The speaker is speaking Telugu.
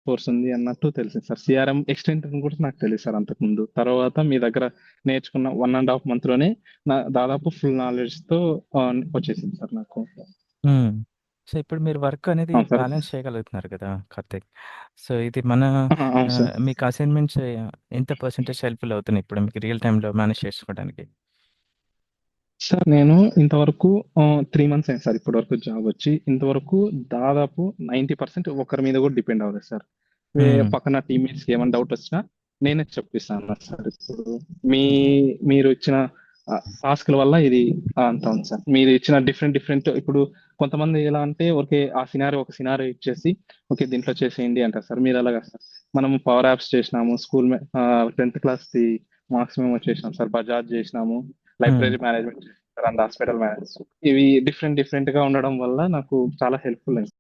కోర్స్ ఉంది అన్నట్టు తెలిసింది సార్. సిఆర్ఎం ఎక్స్టెంట్ కూడా నాకు తెలియదు సార్ అంతకుముందు. తర్వాత మీ దగ్గర నేర్చుకున్న 1.5 month లోనే దాదాపు ఫుల్ నాలెడ్జ్తో వచ్చేసింది సార్ నాకు. హ్మ్. సో, ఇప్పుడు మీరు వర్క్ అనేది అవును సార్. బ్యాలెన్స్ చేయగలుగుతున్నారు కదా కార్తీక్. సో, ఇది మన అవును సార్. మీకు అసైన్‌మెంట్స్ ఎంత పర్సెంటేజ్ హెల్ప్‌ఫుల్ అవుతున్నాయి ఇప్పుడు మీకు రియల్ టైమ్‌లో మేనేజ్ చేసుకోవడానికి? సార్ నేను ఇంతవరకు 3 months అయింది సార్ ఇప్పటివరకు జాబ్ వచ్చి. ఇంతవరకు దాదాపు 90% ఒకరి మీద కూడా డిపెండ్ అవ్వలేదు సార్. హ్మ్. పక్కన టీమ్మేట్స్‌కి ఏమైనా డౌట్ వచ్చినా నేనే చెప్పిస్తాను సార్. ఇప్పుడు మీరు ఇచ్చిన టాస్క్‌ల వల్ల ఇది అంత ఉంది సార్. మీరు ఇచ్చిన డిఫరెంట్ ఇప్పుడు కొంతమంది ఎలా అంటే ఓకే ఒక సినారియో ఇచ్చేసి ఓకే దీంట్లో చేసేయండి అంటారు సార్. మీరు అలాగా సార్. మనం పవర్ యాప్స్ చేసినాము. 10th క్లాస్‌ది మార్క్స్ మెమో చేసినాం సార్. బజాజ్ చేసినాము. హ్మ్. లైబ్రరీ మేనేజ్మెంట్ చేశాను సార్. And hospital management. ఇవి డిఫరెంట్‌గా ఉండడం వల్ల నాకు చాలా హెల్ప్‌ఫుల్ అయింది.